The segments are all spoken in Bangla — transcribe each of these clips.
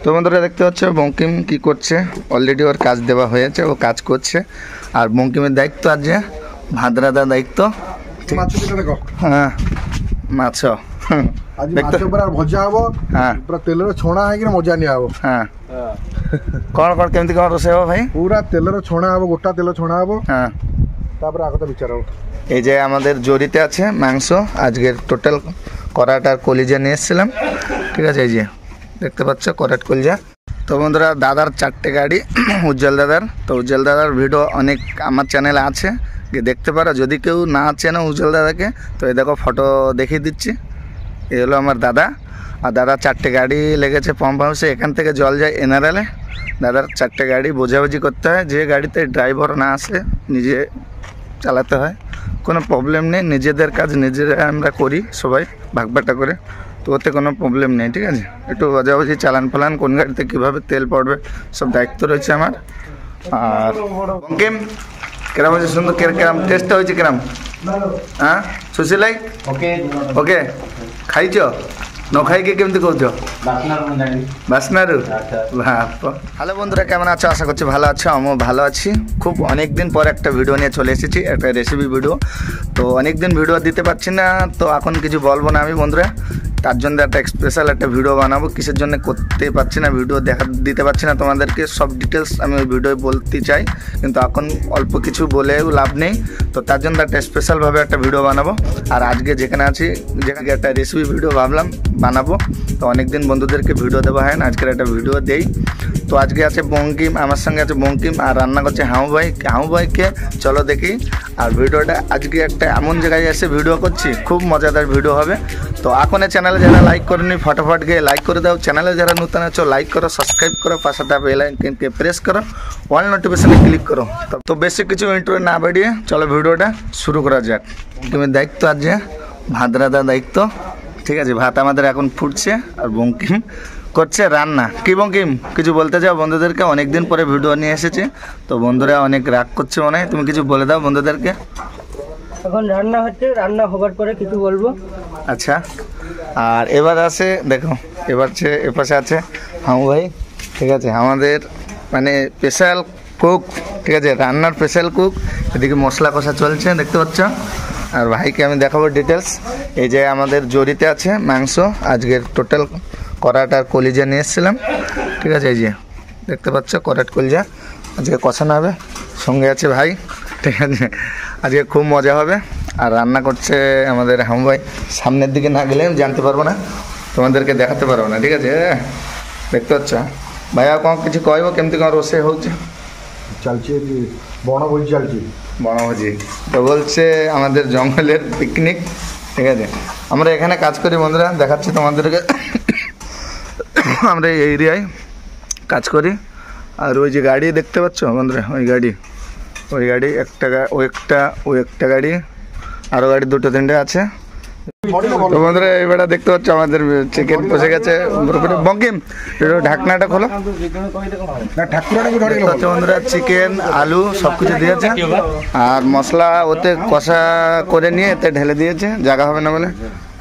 তো বন্ধুরা দেখতে পাচ্ছ বঙ্কিম কি করছে, অলরেডি ওর কাজ দেওয়া হয়েছে, ও কাজ করছে। আর বঙ্কিমের দায়িত্ব আজ ভাত রাঁধার দায়িত্ব। হ্যাঁ মাছ ভজা হব, পুরা তেলরে ছଣା ହେଇକି মজা নিয়া হব। হ্যাঁ কোন কোন কেমতি কোন রোষেই হব ভাই? পুরা তেলরে ছଣା হব, গোটা তেল ছଣା হব। হ্যাঁ তারপরে আগত বিচার হব। এই যে আমাদের জরিতে আছে মাংস, আজকের টোটাল করাট আর কলিজা নিয়ে এসেছিলাম, ঠিক আছে। এই যে দেখতে পাচ্ছ করাট কলিজা। তো বন্ধুরা দাদার 4টে গাড়ি, উজ্জ্বল দাদার। তো উজ্জ্বল দাদার ভিডিও অনেক আমার চ্যানেলে আছে, গিয়ে দেখতে পারো। যদি কেউ না চেনো উজ্জ্বল দাদাকে তো এই দেখো ফটো দেখিয়ে দিচ্ছি। এই হলো আমার দাদা। আর দাদার 4টে গাড়ি লেগেছে পাম্প হাউসে, এখান থেকে জল যায় এনআরএলে। দাদার 4টে গাড়ি বোঝাবুঝি করতে হয়, যে গাড়িতে ড্রাইভার না আসে নিজে চালাতে হয়, কোনো প্রবলেম নেই। নিজেদের কাজ নিজেরা আমরা করি সবাই ভাগবাটা করে, তো ওতে কোনো প্রবলেম নেই, ঠিক আছে। একটু বোঝাবুঝি চালান ফালান, কোন গাড়িতে কীভাবে তেল পড়বে সব দায়িত্ব রয়েছে আমার। আর বঙ্কিম কেরাম হয়েছে সুন্দর, কেরাম টেস্টটা হয়েছে কেরাম? হ্যাঁ সুশীলাই ওকে ওকে খাইছ? ন খাইকে কেমতি কৌছ? বাসনারু। হ্যালো বন্ধুরা, কেমন আছো? আশা করছি ভালো আছো, আমিও ভালো আছি। খুব অনেক দিন পর একটা ভিডিও নিয়ে চলে এসেছি, একটা রেসিপি ভিডিও। তো অনেক দিন ভিডিও দিতে পারছি না, তো এখন কিছু বলবো না আমি বন্ধুরা, তার জন্য একটা স্পেশাল একটা ভিডিও বানাবো। কিসের জন্য করতে পারছি না, ভিডিও দিতে পারছি না তোমাদেরকে, সব ডিটেলস আমি ওই ভিডিও বলতে চাই, কিন্তু এখন অল্প কিছু বলেও লাভ নেই। তো তার জন্য একটা স্পেশালভাবে একটা ভিডিও বানাবো। আর আজকে যেখানে আছি, যেখানে একটা রেসিপি ভিডিও ভাবলাম বানাবো। তো অনেক দিন বন্ধুদেরকে ভিডিও দেওয়া হয় না, আজকের একটা ভিডিও দেই। তো আজকে আছে বঙ্কিম, আমার সঙ্গে আছে বঙ্কিম, আর রান্না করছে হাউ ভাই। হাউ ভাইকে চলো দেখি। আর ভিডিওটা আজকে একটা এমন জায়গায় এসে ভিডিও করছি, খুব মজাদার ভিডিও হবে। তো এখনও চ্যানেলে যারা লাইক করেনি ফটাফট গিয়ে লাইক করে দাও। চ্যানেলে যারা নতুন আছো লাইক করো, সাবস্ক্রাইব করো, পাশে থাকা বেল আইকনকে প্রেস করো, অল নোটিফিকেশনে ক্লিক করো। তো বেশি কিছু ইন্ট্রো না বাড়িয়ে চলো ভিডিওটা শুরু করা যাক। বঙ্কিমের দায়িত্ব আজ ভাত রাঁধার দায়িত্ব, ঠিক আছে। ভাত আমাদের এখন ফুটছে আর বঙ্কিম করছে রান্না। কি বঙ্কিম কিছু বলতে চাও বন্ধুদেরকে? অনেকদিন পরে ভিডিও নিয়ে এসেছি, তো বন্ধুরা অনেক রাগ করছে মনে হয়, তুমি কিছু বলে দাও বন্ধুদেরকে। এখন রান্না হচ্ছে, রান্না হবার পরে কিছু বলবো। আচ্ছা, আর এবার আছে দেখো, এবার এপাশে আছে হাউ ভাই, ঠিক আছে, আমাদের মানে স্পেশাল কুক, ঠিক আছে, রান্নার স্পেশাল কুক। এদিকে মশলা কষা চলছে দেখতে পাচ্ছ। আর ভাইকে আমি দেখাবো ডিটেলস। এই যে আমাদের জরিতে আছে মাংস, আজকের টোটাল করাট আর কলিজা নিয়ে এসেছিলাম, ঠিক আছে। এই যে দেখতে পাচ্ছ করাট কলিজা আজকে কষানো হবে, সঙ্গে আছে ভাই, ঠিক আছে। আজকে খুব মজা হবে। আর রান্না করছে আমাদের হাম ভাই। সামনের দিকে না গেলে আমি জানতে পারবো না, তোমাদেরকে দেখাতে পারবো না, ঠিক আছে। দেখতে পাচ্ছ ভাইয়া କ'ଣ କିଛି କହିବ କେମିତି କ'ଣ ରୋଷେଇ ହେଉଛି? চালছে বনভোজি, চালছে বনভোজি। তো বলছে আমাদের জঙ্গলের পিকনিক, ঠিক আছে। আমরা এখানে কাজ করি বন্ধুরা, দেখাচ্ছি তোমাদেরকে। আমরা এই এরিয়ায় কাজ করি। আর ওই যে গাড়ি দেখতে পাচ্ছ বন্ধুরা, ওই গাড়ি ওই একটা গাড়ি, আরও গাড়ি 2-3টে আছে। তো বন্ধুরা এবারে দেখতে পাচ্ছ আমাদের চিকেন বসে গেছে। বঙ্কিম ঢাকনাটা খোলো। বন্ধুরা চিকেন আলু সব কিছু দিয়েছে, আর মশলা ওতে কষা করে নিয়ে এতে ঢেলে দিয়েছে, জায়গা হবে না বলে।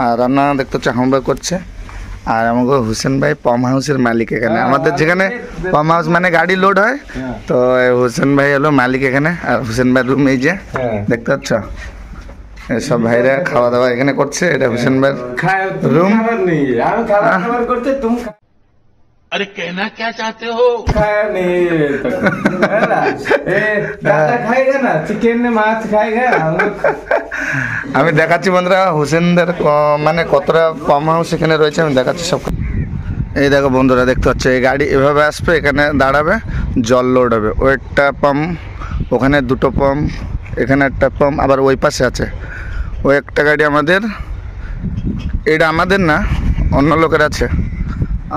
আর রান্না দেখতে পাচ্ছ হামবা করছে। আর আমাকে হোসেন ভাই পাম্প হাউসের মালিক এখানে, আমাদের যেখানে পাম্প হাউস মানে গাড়ি লোড হয়, তো হোসেন ভাই হলো মালিক এখানে। আর হোসেন ভাই রুম এই যে দেখতে পাচ্ছ, সব ভাইরা খাওয়া দাওয়া এখানে করছে। এটা হোসেন ভাই রুম। अरे कहना क्या चाहते हो? खाया नहीं दादा खाएगा ना, चिकन ने माछ खाएगा। আমি দেখাচ্ছি বন্ধুরা হোসেনদের মানে কতটা পাম্প হাউস এখানে রয়েছে, আমি দেখাচ্ছি সব। এই দেখো বন্ধুরা দেখতে পাচ্ছ, এই গাড়ি এভাবে আসবে, এখানে দাঁড়াবে, জল লোড হবে। ওই একটা পাম্প, ওখানে 2টো পাম্প, এখানে একটা পাম্প, আবার ওই পাশে আছে ওই একটা গাড়ি আমাদের। এটা আমাদের না, অন্য লোকের আছে।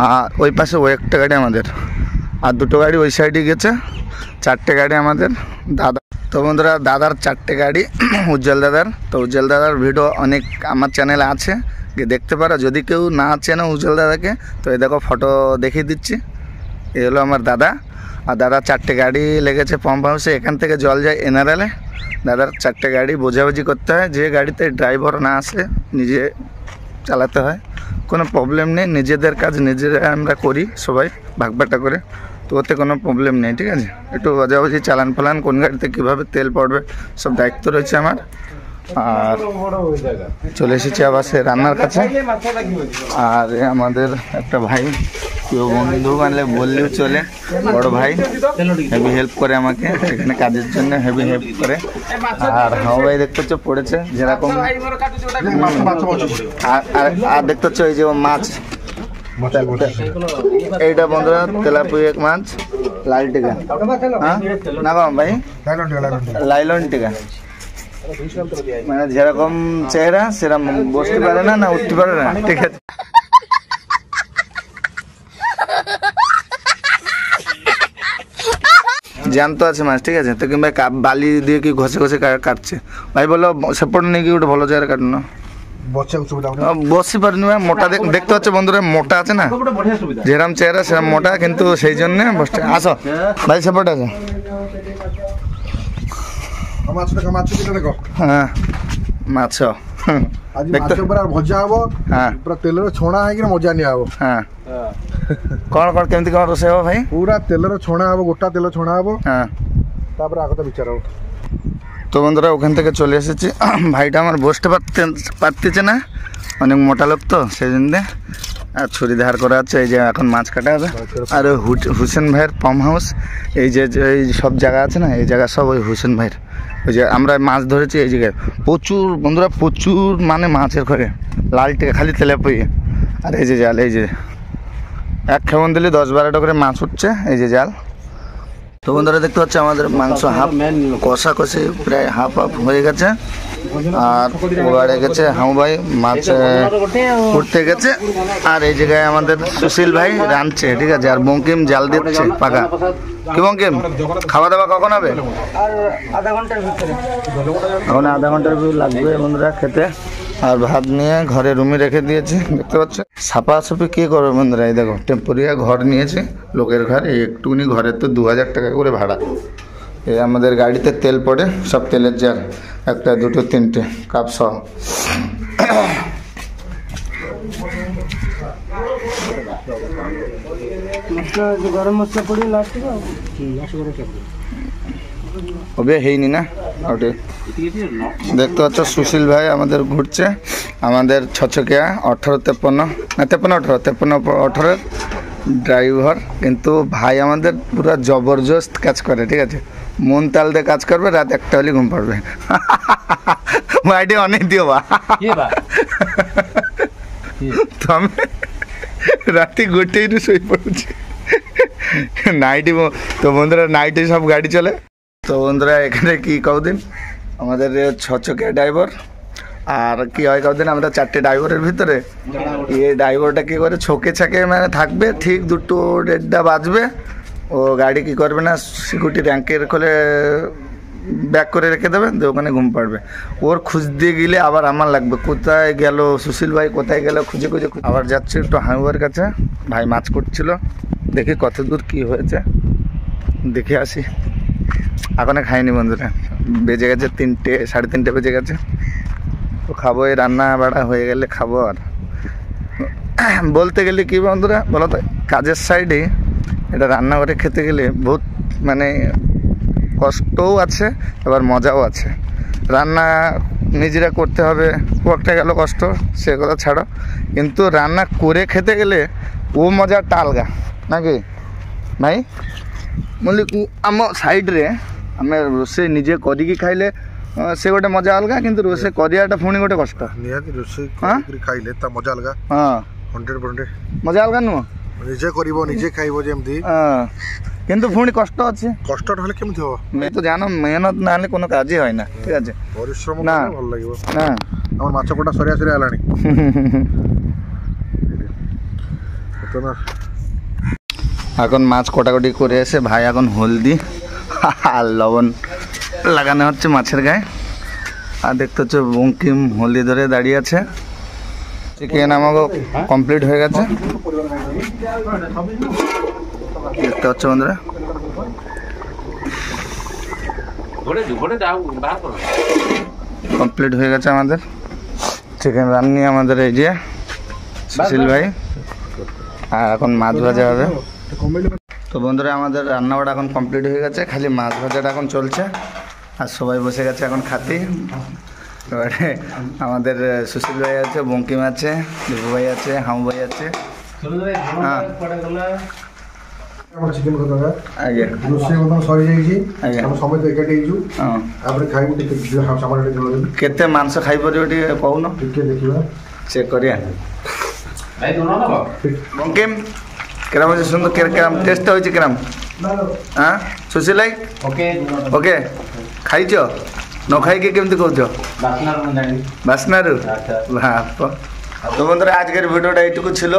আর ওই পাশে ওই একটা গাড়ি আমাদের, আর 2টো গাড়ি ওই সাইডে গেছে। 4টে গাড়ি আমাদের দাদা। তো বন্ধুরা দাদার 4টে গাড়ি, উজ্জ্বল দাদার। তো উজ্জ্বল দাদার ভিডিও অনেক আমার চ্যানেলে আছে, গিয়ে দেখতে পারো। যদি কেউ না চেনো উজ্জ্বল দাদাকে তো এই দেখো ফটো দেখিয়ে দিচ্ছি। এই হলো আমার দাদা। আর দাদার 4টে গাড়ি লেগেছে পাম্প হাউসে, এখান থেকে জল যায় এনআরএলে। দাদার 4টে গাড়ি বোঝাবুঝি করতে হয়, যে গাড়িতে ড্রাইভার না আসে নিজে চালাতে হয়, কোনো প্রবলেম নেই, নিজেদের কাজ নিজেরা আমরা করি সবাই ভাগবাটা করে, তো ওতে কোনো প্রবলেম নেই। ঠিক আছে, একটু বাজাবাজি চালান ফালান কোন গাড়িতে কীভাবে তেল পড়বে সব দায়িত্ব রয়েছে আমার। আর চলে এসেছি আবার সে রান্নার কাছে। আর আমাদের একটা ভাই, কেউ বন্ধু বানলে বললেও চলে, বড় ভাই হেভি হেল্প করে আমাকে এখানে কাজের জন্য, হেভি হেল্প করে। আর হাও ভাই দেখতে হচ্ছে পড়েছে যেরকম, আর দেখতে হচ্ছে ওই যে মাছ, এইটা বন্ধুরা তেলাপুয়া মাছ লাল টিকা, হ্যাঁ না ভাই লাইলন টিকা, মানে যেরকম চেহারা সেরকম বসতে পারে না, না উঠতে পারে না। ঠিক আছে, জ্যান্ত আছে মাছ। ঠিক আছে, তো কিংবা বালি দিয়ে কি ঘষে ঘষে কাটছে। ভাই বলো সেপট নিয়ে কি ওটা ভালো জায়গা কাটনো বসতে পারিনি। মোটা দেখতে হচ্ছে বন্ধুরা, মোটা আছে না, যেরকম চেহারা সেরকম মোটা, কিন্তু সেই জন্য বসতে। আসো ভাই সেপট আছে, হ্যাঁ মাছ ভজা হব, পুরা তেলরে ছଣା ହେଇକି ମଜା ନିଆ ହବ। হ্যাঁ କଣ କଣ କେମିତି କଣ ରୋଷେଇ ହବ ଭାଇ? পুরা তেলরে ছଣା হব, গোটা তেল ছଣା হব, হ্যাঁ তারপরে আগত বিচার হব। তো বন্ধুরা ওখান থেকে চলে এসেছি। ভাইটা আমার বসতে পারতেছে না, অনেক মোটা লোক তো সেই জন্যে। আর ছুরি ধার করা আছে, এই যে এখন মাছ কাটা হবে। আর ওই হুসেন ভাইয়ের পাম্প হাউস, এই যে এই সব জায়গা আছে না, এই জায়গা সব ওই হুসেন ভাইয়ের। ওই যে আমরা মাছ ধরেছি এই জায়গায় প্রচুর বন্ধুরা, প্রচুর মানে মাছের ঘরে লাল টিকা খালি তেলে পইয়ে। আর এই যে জাল, এই যে এক খেমন দিলে 10-12টা করে মাছ উঠছে, এই যে জাল। তো বন্ধুরা দেখতে পাচ্ছি আমাদের মাংস হাফ কষাকষি প্রায় হাফ হয়ে গেছে। আর ওয়ারে গেছে হাউ ভাই মাছ উঠতে গেছে। আর এই জায়গায় আমাদের সুশীল ভাই রাঁধছে। ঠিক আছে, আর বঙ্কিম জাল দিচ্ছে পাকা। কি বঙ্কিম, খাওয়া দাওয়া কখন হবে? এখন আধা ঘন্টার লাগবে বন্ধুরা খেতে। আর ভাত নিয়ে ঘরে রুমে রেখে দিয়েছি, দেখতে পাচ্ছ। সাফাসাফি কে করবে বন্ধুরা? এই দেখো টেম্পোরিয়া ঘর নিয়েছি, লোকের ঘর। এই একটুখানি ঘরের তো 2000 টাকা করে ভাড়া। এই আমাদের গাড়িতে তেল পড়ে, সব তেলের জার, 1, 2, 3টে কাপ সহ। গরম মশলা পড়ি লাস্ট হবে হয়নি না ওটা। দেখতে পাচ্ছ সুশীল ভাই আমাদের ঘুরছে, আমাদের ছচকিয়া 1853 না 53-18 ড্রাইভার। কিন্তু ভাই আমাদের পুরো জবরদস্ত কাজ করে। ঠিক আছে, মন তাল দিয়ে কাজ করবে, রাত 1টা হলে ঘুম পাড়বে। ভাইটি অনেক দিও বা তুমি রাতে গোটেই শুয়ে পড়ছি নাইটে। তো বন্ধুরা নাইটে সব গাড়ি চলে। তো বন্ধুরা এখানে কি কদিন আমাদের ছচকিয়া ড্রাইভার, আর কি হয় কদিন আমরা 4টে ড্রাইভারের ভিতরে এই ড্রাইভারটা কি করে ছোকে ছাকে মানে থাকবে, ঠিক 2-1:30 বাজবে ও গাড়ি কি করবে না, সিকিউরিটি র্যাঙ্কের খোলে ব্যাক করে রেখে দেবে, তো ওখানে ঘুম পাড়বে। ওর খুঁজতে গেলে আবার আমার লাগবে, কোথায় গেল সুশীল ভাই, কোথায় গেল খুঁজে খুঁজে। আবার যাচ্ছি একটু হাইওয়ের কাছে, ভাই মাছ করছিল, দেখি কত দূর কী হয়েছে, দেখে আসি। এখনো খাইনি বন্ধুরা, বেজে গেছে 3টে 3:30 বেজে গেছে। তো খাবো, এই রান্না বাড়া হয়ে গেলে খাবো। আর বলতে গেলে কি বন্ধুরা বলো তো, কাজের সাইডে এটা রান্নাঘরে খেতে গেলে বহুত মানে কষ্টও আছে, এবার মজাও আছে। রান্না নিজেরা করতে হবে, একটা গেল কষ্ট, সে কথা ছাড়ো, কিন্তু রান্না করে খেতে গেলে ও মজাটা আলগা নাকি ভাই? বলি ଆମ ସାଇଡ଼୍ରେ ଆମେ ରୋଷେଇ ନିଜେ କରିକି ଖାଇଲେ ସେ ଗୋଟେ ମଜା ଅଲଗା, କିନ୍ତୁ ରୋଷେଇ କରିବାଟା ପୁଣି ଗୋଟେ କଷ୍ଟ। ନିହାତି ରୋଷେଇ କରିକି ଖାଇଲେ ତା ମଜା ଅଲଗା। ହଁ 100% ମଜା ଅଲଗା ନୁହଁ, ନିଜେ କରିବ ନିଜେ ଖାଇବ ଯେମିତି, কিন্তু পুଣି কষ্ট ଅଛି। কষ্ট নহলে কেমতি হবো? তো জানো মেহনত না হলে কোনো কাজই হয় না। ঠিক আছে, পরিশ্রম না ভালো লাগিব না। আমার মাছ কোটা সরিয়া সরিয়া হেলানি তো না। এখন মাছ কোটাকুটি করে এসে ভাই এখন হলদি আর লবণ লাগানো হচ্ছে মাছের গায়ে। আর দেখতে হচ্ছে বঙ্কিম হলদি ধরে দাঁড়িয়ে আছে। চিকেন আমাকে কমপ্লিট হয়ে গেছে, দেখতে হচ্ছে বন্ধুরা। কমপ্লিট হয়ে গেছে আমাদের চিকেন রান্নি। আমাদের এই যে সুশীল ভাই। আর এখন মাছ ভাজা হবে। তো বন্ধুরা আমাদের রান্নাবাড়া এখন কমপ্লিট হয়ে গেছে, খালি মাছ ভাজাটা এখন চলছে আর সবাই বসে গেছে এখন খাতে। এবারে আমাদের সুশীল ভাই আছে, বঙ্কিম আছে, দেবু ভাই আছে, হামু ভাই আছে। হ্যাঁ ଚିକେନ କଥା ଆଜ୍ଞା ରୋଷେଇ ବର୍ତ୍ତମାନ ସରିଯାଇଛି। ଆଜ୍ଞା ଆମେ ସମସ୍ତେ ଏକାଠି ହେଇଛୁ। ହଁ ତାପରେ ଖାଇବୁ ଟିକେ ସାମାନ ଟିକେ ଝୋଳ ଦେବି। କେତେ ମାଂସ ଖାଇପାରିବ ଟିକେ କହୁନ, ଟିକେ ଦେଖିବା ଚେକ୍ କରିବା। ବଙ୍କିମ କିରାମ ଅଛି ସୁନ୍ଦର, କିରାମ ଟେଷ୍ଟ ହେଉଛି କିରାମ। ହଁ ସୁଶୀଲ ଭାଇ ଓକେ ଖାଇଛ, ନ ଖାଇକି କେମିତି କହୁଛ? বাসনারু বাপ। তো বন্ধুরা আজকের ভিডিওটা এইটুকু ছিল।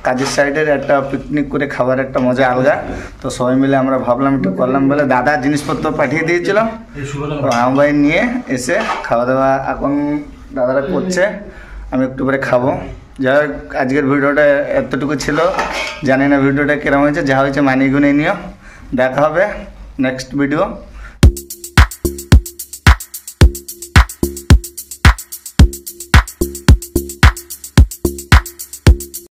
কাজের সাইডের একটা পিকনিক করে খাবার একটা মজা আলগা। তো সবাই মিলে আমরা ভাবলাম একটু করলাম বলে দাদা জিনিসপত্র পাঠিয়ে দিয়েছিল। তো হাম ভাই নিয়ে এসে খাওয়া দাওয়া এখন দাদারা করছে, আমি একটু করে খাবো। যাই হোক আজকের ভিডিওটা এতটুকু ছিল। জানি না ভিডিওটা কিরকম হয়েছে, যা হয়েছে মানিয়ে গুনে নিও। দেখা হবে নেক্সট ভিডিও।